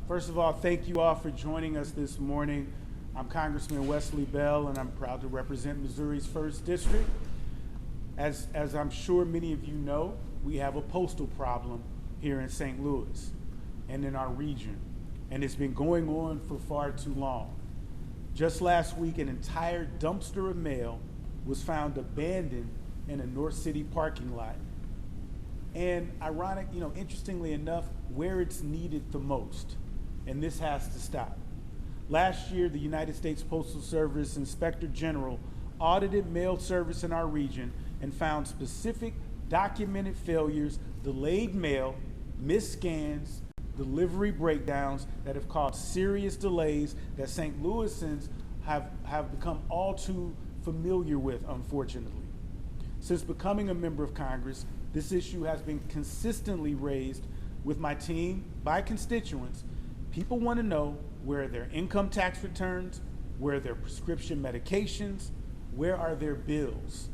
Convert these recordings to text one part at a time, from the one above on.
First of all, thank you all for joining us this morning. I'm Congressman Wesley Bell, and I'm proud to represent Missouri's 1st District. As I'm sure many of you know, we have a postal problem here in St. Louis and in our region, and it's been going on for far too long. Just last week, an entire dumpster of mail was found abandoned in a North City parking lot. And interestingly enough, where it's needed the most. And this has to stop. Last year, the United States Postal Service Inspector General audited mail service in our region and found specific documented failures, delayed mail, missed scans, delivery breakdowns that have caused serious delays that St. Louisans have become all too familiar with, unfortunately. Since becoming a member of Congress, this issue has been consistently raised with my team by constituents. People want to know where are their income tax returns, where are their prescription medications, where are their bills.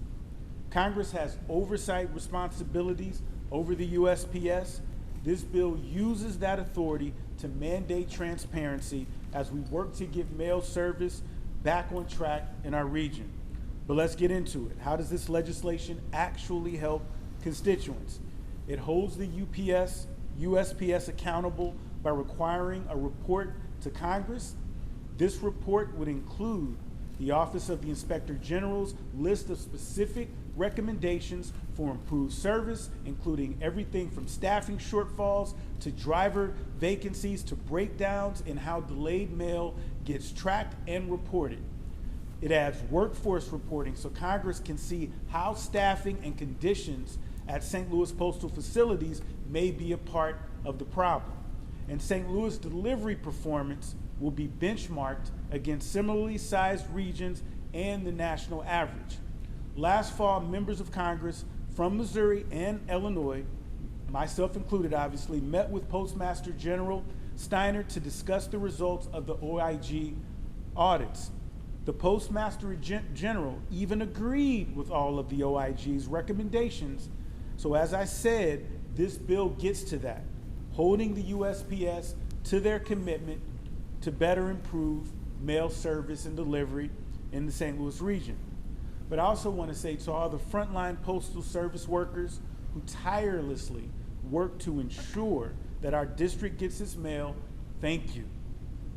Congress has oversight responsibilities over the USPS. This bill uses that authority to mandate transparency as we work to get mail service back on track in our region. But let's get into it. How does this legislation actually help constituents? It holds the USPS accountable by requiring a report to Congress. This report would include the Office of the Inspector General's list of specific recommendations for improved service, including everything from staffing shortfalls to driver vacancies to breakdowns in how delayed mail gets tracked and reported. It adds workforce reporting so Congress can see how staffing and conditions at St. Louis postal facilities may be a part of the problem. And St. Louis delivery performance will be benchmarked against similarly sized regions and the national average. Last fall, members of Congress from Missouri and Illinois, myself included obviously, met with Postmaster General Steiner to discuss the results of the OIG audits. The Postmaster General even agreed with all of the OIG's recommendations. So as I said, this bill gets to that, holding the USPS to their commitment to better improve mail service and delivery in the St. Louis region. But I also want to say to all the frontline postal service workers who tirelessly work to ensure that our district gets its mail, thank you.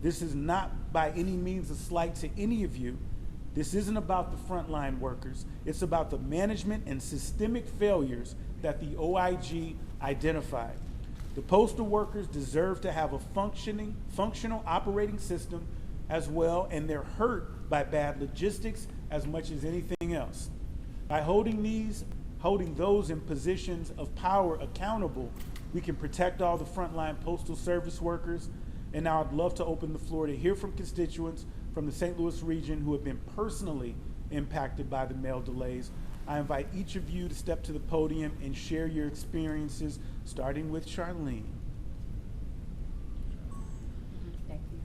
This is not by any means a slight to any of you. This isn't about the frontline workers. It's about the management and systemic failures that the OIG identified. The postal workers deserve to have a functional operating system as well, and they're hurt by bad logistics as much as anything else. By holding those in positions of power accountable, we can protect all the frontline postal service workers. And now I'd love to open the floor to hear from constituents from the St. Louis region who have been personally impacted by the mail delays. I invite each of you to step to the podium and share your experiences, starting with Charlene. Thank you.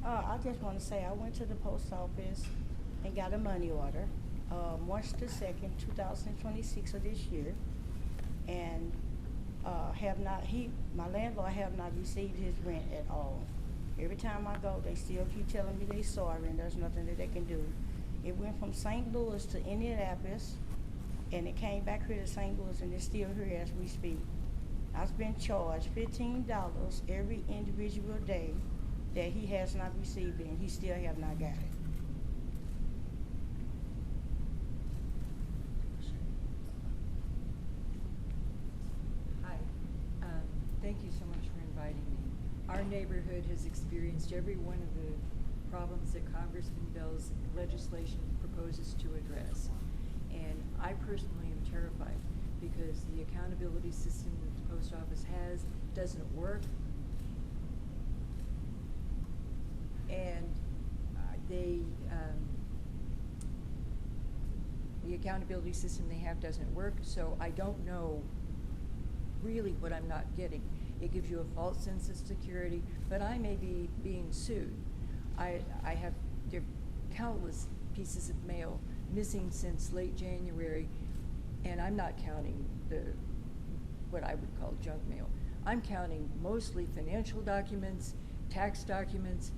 I just want to say I went to the post office and got a money order March the 2nd, 2026 of this year, and my landlord have not received his rent at all. Every time I go, they still keep telling me they're sorry and there's nothing that they can do. It went from St. Louis to Indianapolis, and it came back here to St. Louis, and it's still here as we speak. I've been charged $15 every individual day that he has not received it, and he still have not got it. Hi, thank you so much for inviting me. Our neighborhood has experienced every one of the problems that Congressman Bell's legislation proposes to address. And I personally am terrified because the accountability system that the post office has doesn't work. And the accountability system they have doesn't work, so I don't know really what I'm not getting. It gives you a false sense of security, but I may be being sued. There are countless pieces of mail missing since late January, and I'm not counting what I would call junk mail. I'm counting mostly financial documents, tax documents,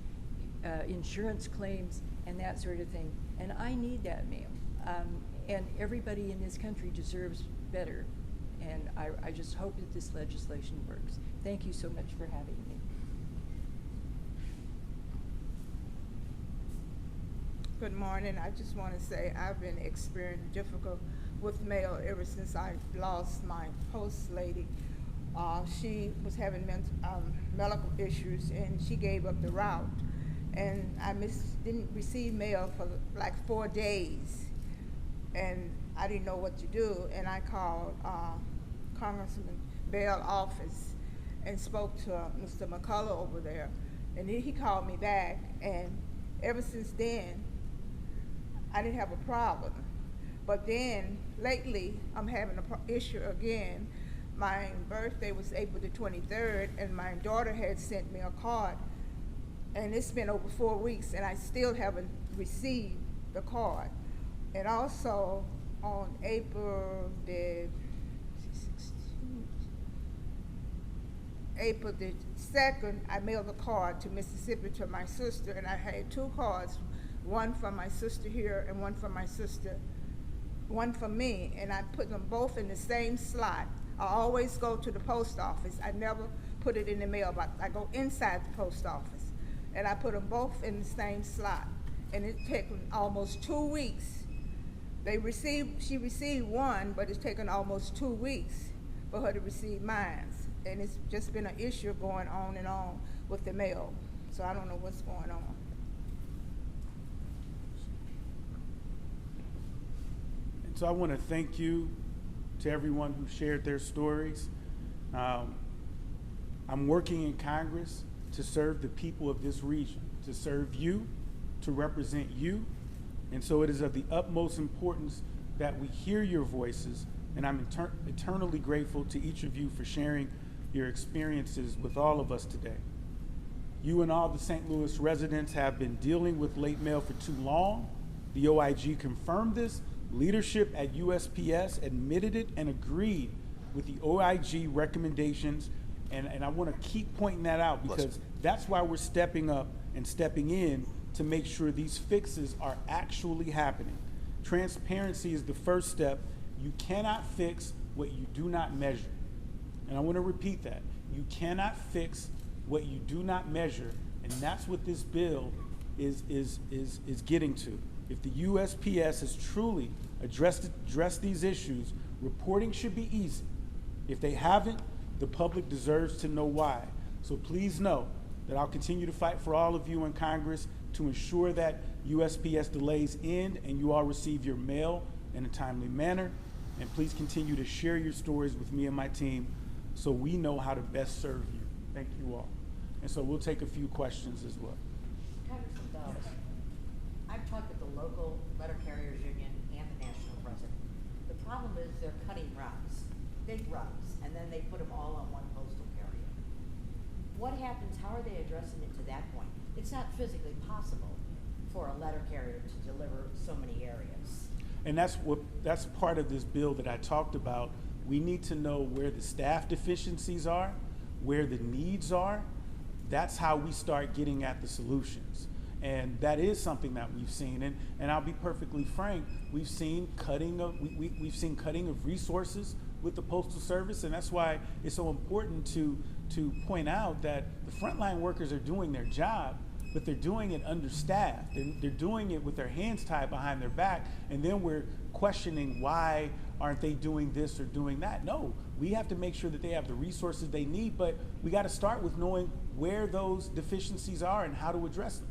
insurance claims, and that sort of thing. And I need that mail. And everybody in this country deserves better. And I just hope that this legislation works. Thank you so much for having me. Good morning. I just want to say I've been experiencing difficult with mail ever since I lost my post lady. She was having medical issues, and she gave up the route. And I didn't receive mail for like 4 days, and I didn't know what to do. And I called Congressman Bell's office and spoke to Mr. McCullough over there, and he called me back. And ever since then, I didn't have a problem. But then lately, I'm having an issue again. My birthday was April the 23rd, and my daughter had sent me a card, and it's been over 4 weeks, and I still haven't received the card. And also on April the 2nd, I mailed a card to Mississippi to my sister, and I had 2 cards, one from my sister here and one from my sister, one for me, and I put them both in the same slot. I always go to the post office. I never put it in the mailbox. I go inside the post office, and I put them both in the same slot. And it's taken almost 2 weeks. She received one, but it's taken almost 2 weeks for her to receive mine. And it's just been an issue going on and on with the mail. So I don't know what's going on. And so I want to thank you to everyone who shared their stories. I'm working in Congress to serve the people of this region, to serve you, to represent you. And so it is of the utmost importance that we hear your voices, and I'm eternally grateful to each of you for sharing your experiences with all of us today. You and all the St. Louis residents have been dealing with late mail for too long. The OIG confirmed this. Leadership at USPS admitted it and agreed with the OIG recommendations, and I want to keep pointing that out because that's why we're stepping up and stepping in to make sure these fixes are actually happening. Transparency is the first step. You cannot fix what you do not measure. And I want to repeat that. You cannot fix what you do not measure, and that's what this bill is getting to. If the USPS has truly addressed these issues, reporting should be easy. If they haven't, the public deserves to know why. So please know that I'll continue to fight for all of you in Congress to ensure that USPS delays end and you all receive your mail in a timely manner. And please continue to share your stories with me and my team so we know how to best serve you. Thank you all. And so we'll take a few questions as well. Congressman Bell, I've talked with the local letter carriers union and the national president. The problem is they're cutting routes, big routes, and then they put them all on one postal carrier. What happens, how are they addressing it to that point? It's not physically possible for a letter carrier to deliver so many areas. And that's part of this bill that I talked about. We need to know where the staff deficiencies are, where the needs are. That's how we start getting at the solutions. And that is something that we've seen. And I'll be perfectly frank, we've seen cutting of resources with the Postal Service, and that's why it's so important to point out that the frontline workers are doing their job, but they're doing it understaffed. They're doing it with their hands tied behind their back, and then we're questioning why aren't they doing this or doing that. No, we have to make sure that they have the resources they need, but we got to start with knowing where those deficiencies are and how to address them.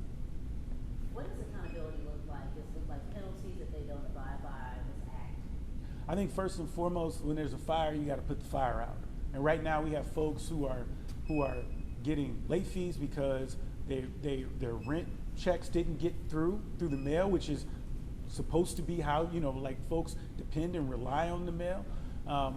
What does accountability look like? Does it look like penalties if they don't abide by this act? I think first and foremost, when there's a fire, you got to put the fire out. And right now we have folks who are getting late fees because their rent checks didn't get through the mail, which is supposed to be how, like folks depend and rely on the mail.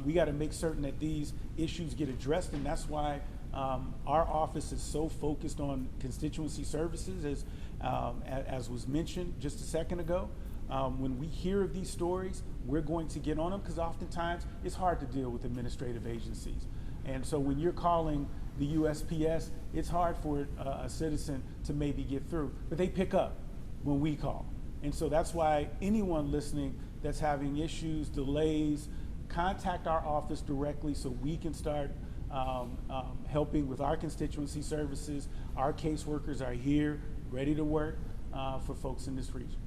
We got to make certain that these issues get addressed, and that's why our office is so focused on constituency services, as was mentioned just a second ago. When we hear of these stories, we're going to get on them because oftentimes it's hard to deal with administrative agencies. And so when you're calling the USPS, it's hard for a citizen to maybe get through, but they pick up when we call. And so that's why anyone listening that's having issues, delays, contact our office directly so we can start helping with our constituency services. Our caseworkers are here, ready to work for folks in this region.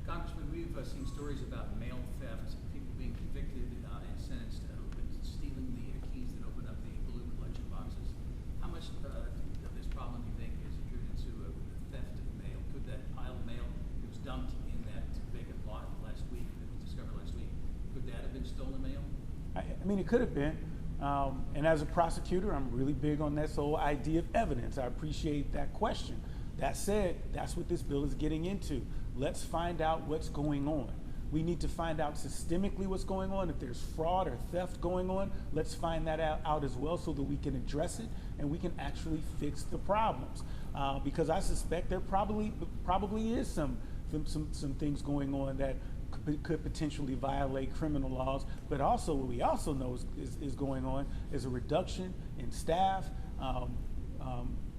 Congressman, we've seen stories about mail theft, people being convicted and sentenced for stealing the keys that open up the blue collection boxes. How much of this problem do you think is attributed to theft of mail? Could that pile of mail that was dumped in that vacant lot last week, that was discovered last week, could that have been stolen mail? I mean, it could have been. And as a prosecutor, I'm really big on this whole idea of evidence. I appreciate that question. That said, that's what this bill is getting into. Let's find out what's going on. We need to find out systemically what's going on. If there's fraud or theft going on, let's find that out as well so that we can address it and we can actually fix the problems. Because I suspect there probably is some things going on that could potentially violate criminal laws, but also what we also know is going on is a reduction in staff.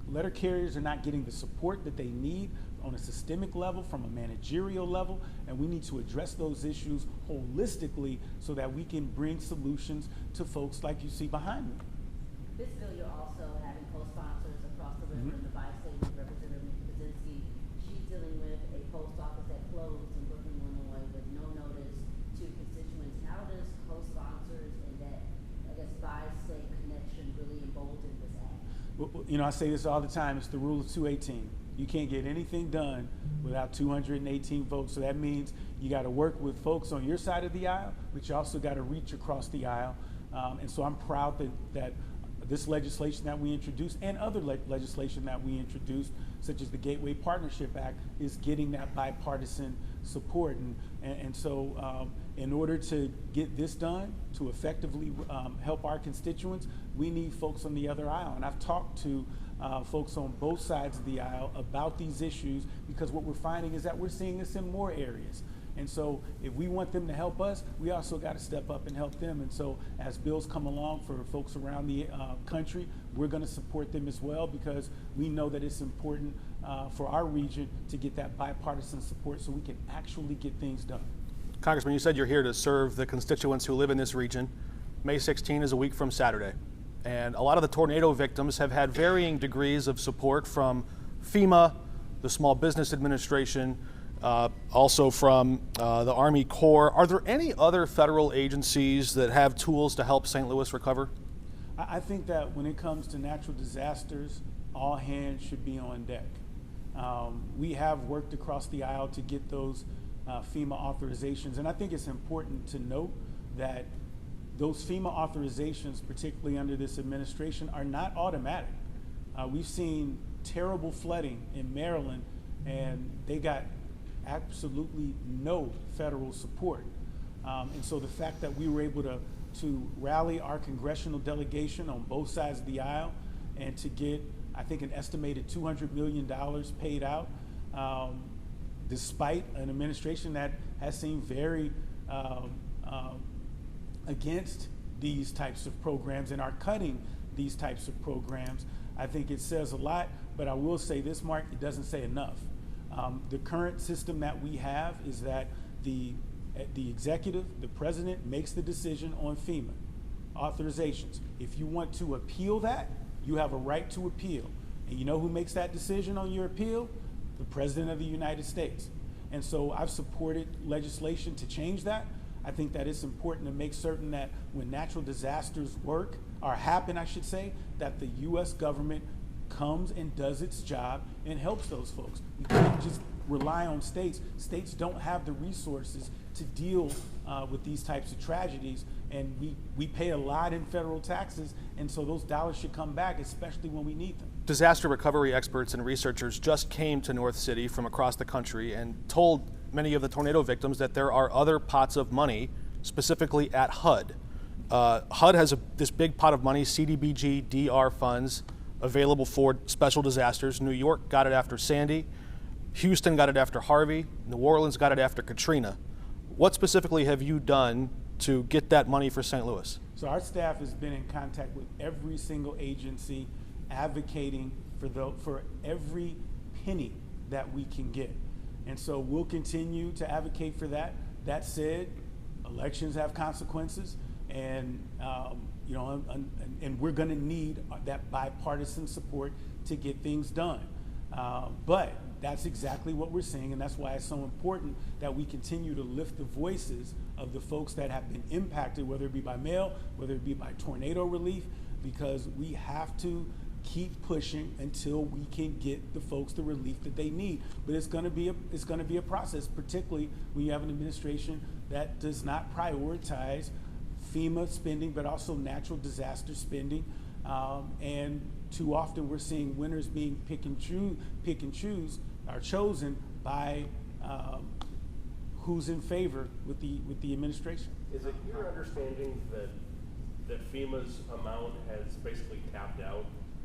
Letter carriers are not getting the support that they need on a systemic level, from a managerial level, and we need to address those issues holistically so that we can bring solutions to folks like you see behind me. This bill, you're also having co-sponsors across the river in the bi-state with Representative Kaczynski. She's dealing with a post office that closed in Brooklyn, Illinois with no notice to constituents. How does co-sponsors and that, I guess, bi-state connection really embolden this act? Well, you know, I say this all the time, it's the rule of 218. You can't get anything done without 218 votes. So that means you got to work with folks on your side of the aisle, but you also got to reach across the aisle. And so I'm proud that this legislation that we introduced and other legislation that we introduced, such as the Gateway Partnership Act, is getting that bipartisan support. And so in order to get this done, to effectively help our constituents, we need folks on the other aisle. And I've talked to folks on both sides of the aisle about these issues, because what we're finding is that we're seeing this in more areas. And so if we want them to help us, we also got to step up and help them. And so as bills come along for folks around the country, we're going to support them as well, because we know that it's important for our region to get that bipartisan support so we can actually get things done. Congressman, you said you're here to serve the constituents who live in this region. May 16 is a week from Saturday. And a lot of the tornado victims have had varying degrees of support from FEMA, the Small Business Administration, also from the Army Corps. Are there any other federal agencies that have tools to help St. Louis recover? I think that when it comes to natural disasters, all hands should be on deck. We have worked across the aisle to get those FEMA authorizations, and I think it's important to note that those FEMA authorizations, particularly under this administration, are not automatic. We've seen terrible flooding in Maryland, and they got absolutely no federal support. And so the fact that we were able to rally our congressional delegation on both sides of the aisle and to get, I think, an estimated $200 million paid out, despite an administration that has seemed very against these types of programs and are cutting these types of programs, I think it says a lot. But I will say this, Mark, it doesn't say enough. The current system that we have is that the executive, the president, makes the decision on FEMA authorizations. If you want to appeal that, you have a right to appeal. And you know who makes that decision on your appeal? The President of the United States. And so I've supported legislation to change that. I think that it's important to make certain that when natural disasters happen, I should say, that the U.S. government comes and does its job and helps those folks. We can't just rely on states. States don't have the resources to deal with these types of tragedies, and we pay a lot in federal taxes, and so those dollars should come back, especially when we need them. Disaster recovery experts and researchers just came to North City from across the country and told many of the tornado victims that there are other pots of money, specifically at HUD. HUD has this big pot of money, CDBG, DR funds, available for special disasters. New York got it after Sandy. Houston got it after Harvey. New Orleans got it after Katrina. What specifically have you done to get that money for St. Louis? So our staff has been in contact with every single agency, advocating for every penny that we can get. And so we'll continue to advocate for that. That said, elections have consequences, and and we're going to need that bipartisan support to get things done. But that's exactly what we're seeing, and that's why it's so important that we continue to lift the voices of the folks that have been impacted, whether it be by mail, whether it be by tornado relief, because we have to keep pushing until we can get the folks the relief that they need. But it's going to be a process, particularly when you have an administration that does not prioritize FEMA spending, but also natural disaster spending. And too often we're seeing winners being pick and choose are chosen by who's in favor with the administration. Is it your understanding that FEMA's amount has basically tapped out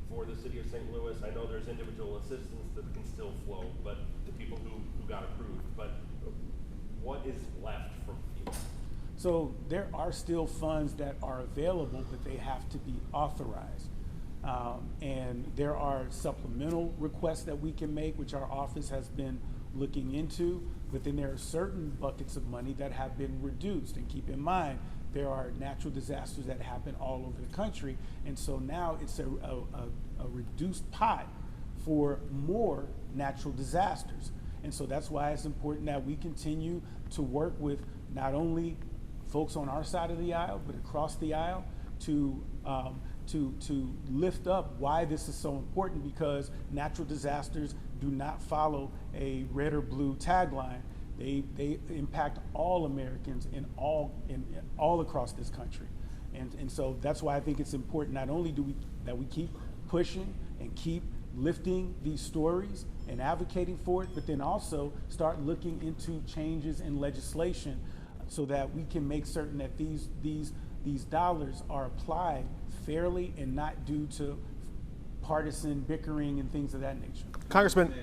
for the city of St. Louis? I know there's individual assistance that can still flow, but the people who got approved, but what is left from FEMA? So there are still funds that are available, but they have to be authorized. And there are supplemental requests that we can make, which our office has been looking into, but then there are certain buckets of money that have been reduced. And keep in mind, there are natural disasters that happen all over the country, and so now it's a reduced pot for more natural disasters. And so that's why it's important that we continue to work with not only folks on our side of the aisle, but across the aisle to lift up why this is so important, because natural disasters do not follow a red or blue tagline. They impact all Americans in all across this country. And so that's why I think it's important not only that we keep pushing and keep lifting these stories and advocating for it, but then also start looking into changes in legislation so that we can make certain that these dollars are applied fairly and not due to partisan bickering and things of that nature. Congressman,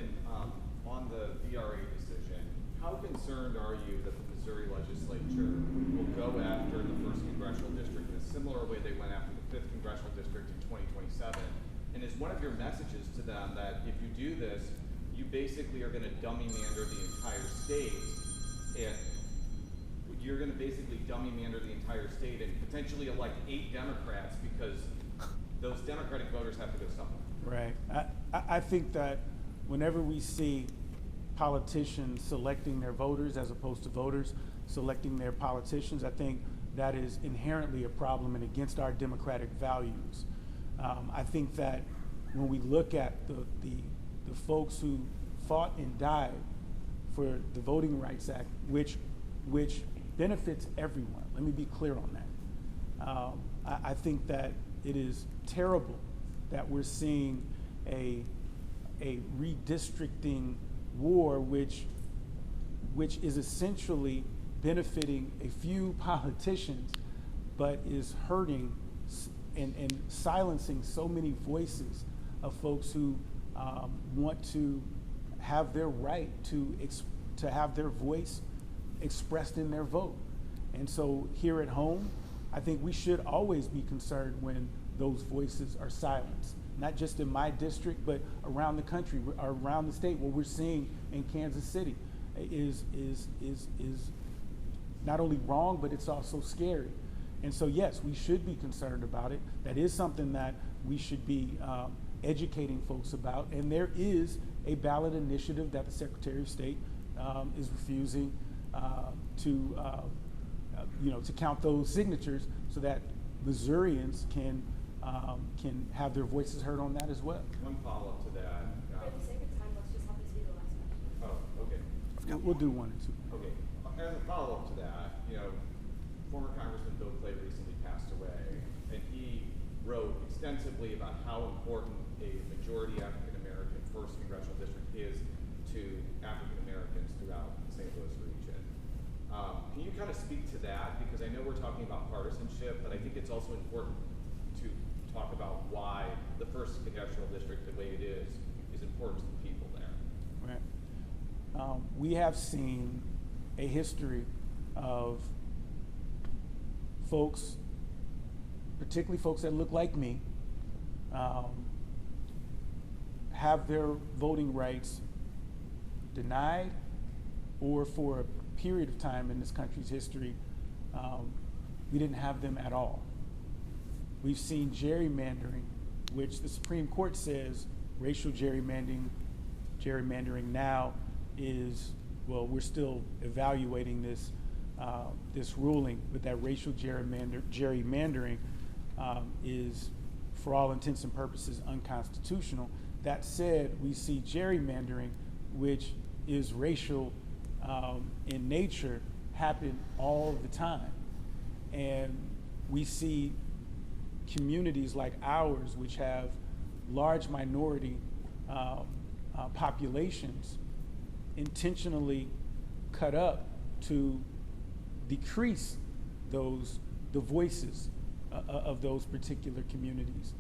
on the VRA decision, how concerned are you that the Missouri legislature will go after the 1st Congressional District in a similar way they went after the 5th Congressional District in 2027? And is one of your messages to them that if you do this, you basically are going to dummy-mander the entire state, and you're going to basically dummy-mander the entire state and potentially elect 8 Democrats because those Democratic voters have to go somewhere? Right. I think that whenever we see politicians selecting their voters as opposed to voters selecting their politicians, I think that is inherently a problem and against our democratic values. I think that when we look at the folks who fought and died for the Voting Rights Act, which benefits everyone, let me be clear on that. I think that it is terrible that we're seeing a redistricting war which is essentially benefiting a few politicians, but is hurting and silencing so many voices of folks who want to have their right to have their voice expressed in their vote. And so here at home, I think we should always be concerned when those voices are silenced, not just in my district, but around the country, around the state. What we're seeing in Kansas City is not only wrong, but it's also scary. And so, yes, we should be concerned about it. That is something that we should be educating folks about. And there is a ballot initiative that the Secretary of State is refusing to count those signatures so that Missourians can have their voices heard on that as well. One follow-up to that. For the sake of time, let's just have this be the last question. Oh, okay. We'll do one or two. Okay. As a follow-up to that, former Congressman Bill Clay recently passed away, and he wrote extensively about how important a majority African American 1st Congressional District is to African Americans throughout the St. Louis region. Can you kind of speak to that? Because I know we're talking about partisanship, but I think it's also important to talk about why the 1st Congressional District, the way it is important to the people there. Right. We have seen a history of folks particularly folks that look like me, have their voting rights denied, or for a period of time in this country's history, we didn't have them at all. We've seen gerrymandering, which the Supreme Court says racial gerrymandering now is, well, we're still evaluating this this ruling, but that racial gerrymandering is, for all intents and purposes, unconstitutional. That said, we see gerrymandering, which is racial in nature, happen all the time. And we see communities like ours, which have large minority populations, intentionally cut up to decrease the voices of those particular communities.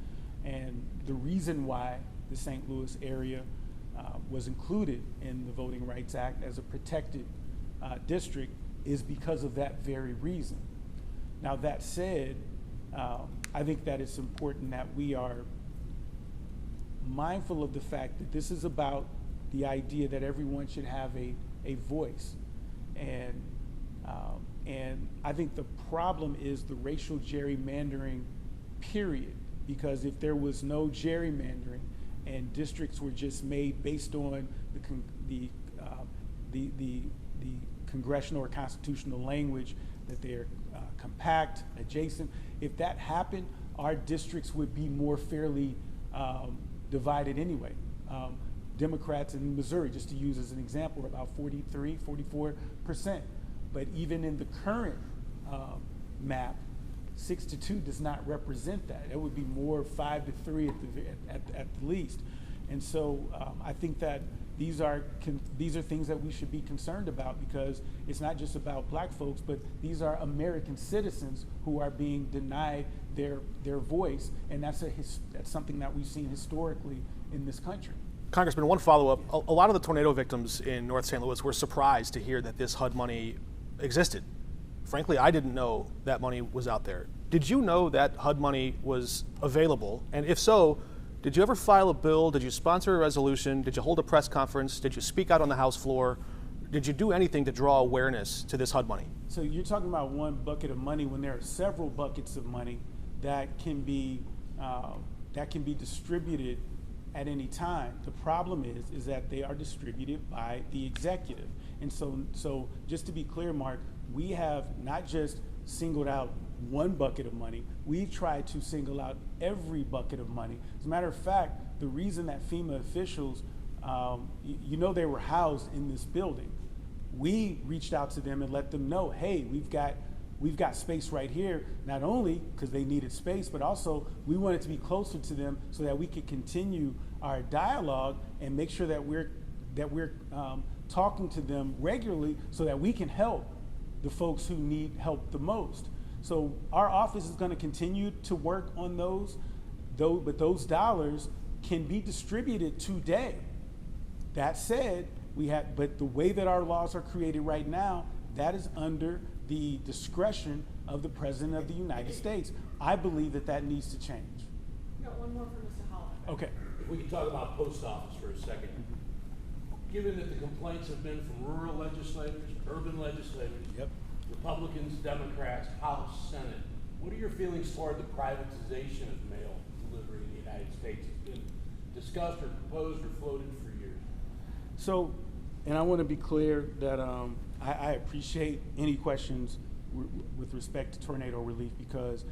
And the reason why the St. Louis area was included in the Voting Rights Act as a protected district is because of that very reason. Now, that said, I think that it's important that we are mindful of the fact that this is about the idea that everyone should have a voice. And I think the problem is the racial gerrymandering, period. Because if there was no gerrymandering and districts were just made based on the congressional or constitutional language that they're compact, adjacent, if that happened, our districts would be more fairly divided anyway. Democrats in Missouri, just to use as an example, are about 43, 44%. But even in the current map, 6-2 does not represent that. It would be more 5-3 at the least. And so I think that these are things that we should be concerned about, because it's not just about black folks, but these are American citizens who are being denied their voice, and that's something that we've seen historically in this country. Congressman, one follow-up. A lot of the tornado victims in North St. Louis were surprised to hear that this HUD money existed. Frankly, I didn't know that money was out there. Did you know that HUD money was available? And if so, did you ever file a bill? Did you sponsor a resolution? Did you hold a press conference? Did you speak out on the House floor? Did you do anything to draw awareness to this HUD money? So you're talking about one bucket of money when there are several buckets of money that can be distributed at any time. The problem is that they are distributed by the executive. And so just to be clear, Mark, we have not just singled out one bucket of money, we've tried to single out every bucket of money. As a matter of fact, the reason that FEMA officials, they were housed in this building. We reached out to them and let them know, hey, we've got space right here, not only because they needed space, but also we wanted to be closer to them so that we could continue our dialogue and make sure that we're talking to them regularly so that we can help the folks who need help the most. So our office is going to continue to work on those, but those dollars can be distributed today. That said, but the way that our laws are created right now, that is under the discretion of the President of the United States. I believe that needs to change. Got one more for Mr. Holland. Okay. If we could talk about post office for a second. Given that the complaints have been from rural legislators, urban legislators, Yep. Republicans, Democrats, House, Senate, what are your feelings toward the privatization of mail delivery in the United States? It's been discussed or proposed or floated for years. So, and I want to be clear that I appreciate any questions with respect to tornado relief, because,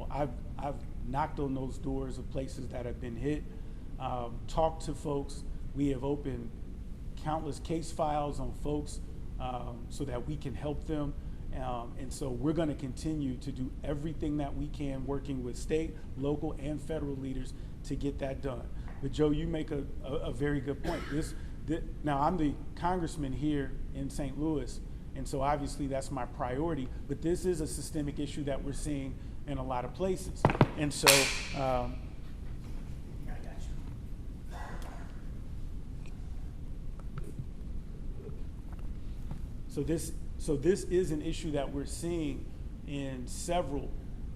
I've knocked on those doors of places that have been hit, talked to folks. We have opened countless case files on folks so that we can help them. And so we're going to continue to do everything that we can, working with state, local, and federal leaders to get that done. But Joe, you make a very good point. Now, I'm the congressman here in St. Louis, and so obviously that's my priority, but this is a systemic issue that we're seeing in a lot of places. And so, I got you. So this is an issue that we're seeing in several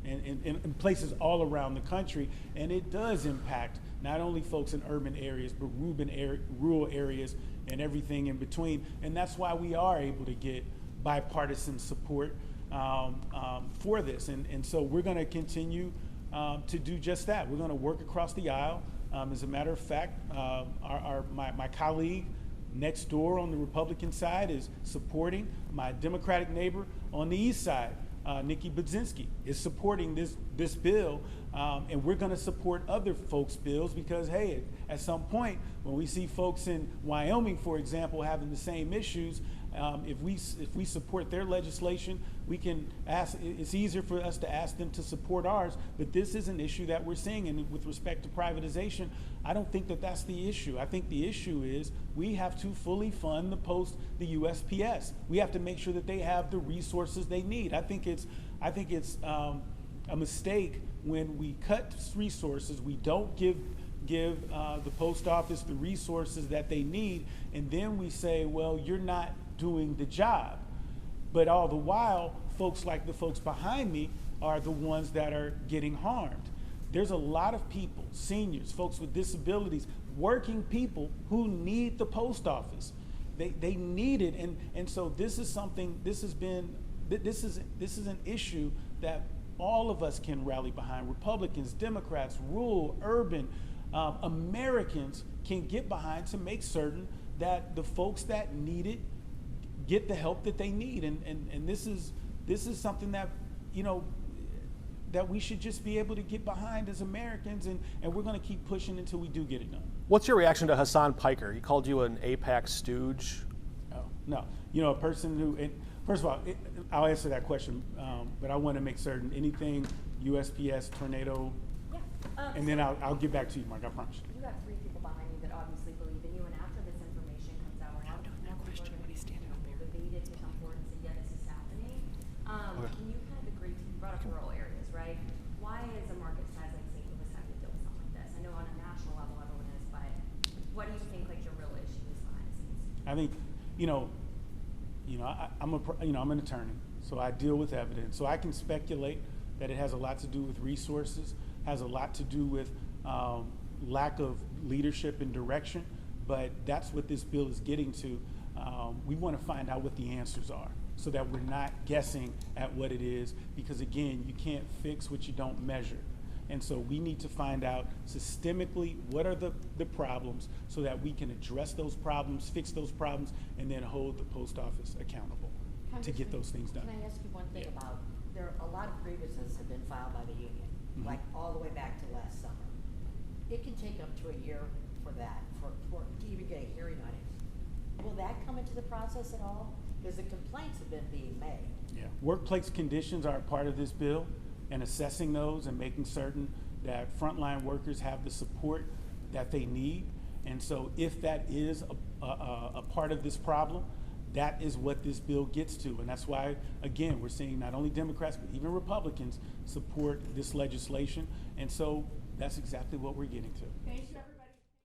in places all around the country, and it does impact not only folks in urban areas, but rural areas and everything in between. And that's why we are able to get bipartisan support for this. And so we're going to continue to do just that. We're going to work across the aisle. As a matter of fact, my colleague next door on the Republican side is supporting. My Democratic neighbor on the east side, Nikki Budzinski, is supporting this bill, and we're going to support other folks' bills because, hey, at some point when we see folks in Wyoming, for example, having the same issues, if we support their legislation, we can ask. It's easier for us to ask them to support ours. But this is an issue that we're seeing, and with respect to privatization, I don't think that that's the issue. I think the issue is we have to fully fund the USPS. We have to make sure that they have the resources they need. I think it's a mistake when we cut resources. We don't give the post office the resources that they need, and then we say, well, you're not doing the job. But all the while, folks like the folks behind me are the ones that are getting harmed. There's a lot of people, seniors, folks with disabilities, working people who need the post office. They need it, and so this is something. This is an issue that all of us can rally behind. Republicans, Democrats, rural, urban, Americans can get behind to make certain that the folks that need it get the help that they need. And this is something that, that we should just be able to get behind as Americans, and we're going to keep pushing until we do get it done. What's your reaction to Hassan Piker? He called you an AIPAC stooge. Oh, no. A person who, first of all, I'll answer that question, but I want to make certain anything USPS, tornado, and then I'll get back to you, Mark, I promise you. You have 3 people behind you that obviously believe in you, and after this information comes out, more people are going to debate it to come forward and say, yeah, this is happening. Can you kind of agree to, you brought up rural areas, right? Why is a market size like St. Louis having to deal with something like this? I know on a national level everyone is, but what do you think like your real issue is behind the scenes? I think, I'm an attorney, so I deal with evidence. So I can speculate that it has a lot to do with resources, has a lot to do with lack of leadership and direction, but that's what this bill is getting to. We want to find out what the answers are so that we're not guessing at what it is, because again, you can't fix what you don't measure. And so we need to find out systemically what are the problems so that we can address those problems, fix those problems, and then hold the post office accountable to get those things done. Can I ask you one thing about, there are a lot of grievances have been filed by the union, like all the way back to last summer. It can take up to a year for that, to even get a hearing on it. Will that come into the process at all? Because the complaints have been being made. Yeah, workplace conditions are a part of this bill, and assessing those and making certain that frontline workers have the support that they need. And so if that is a part of this problem, that is what this bill gets to. And that's why, again, we're seeing not only Democrats, but even Republicans support this legislation. And so that's exactly what we're getting to. Can you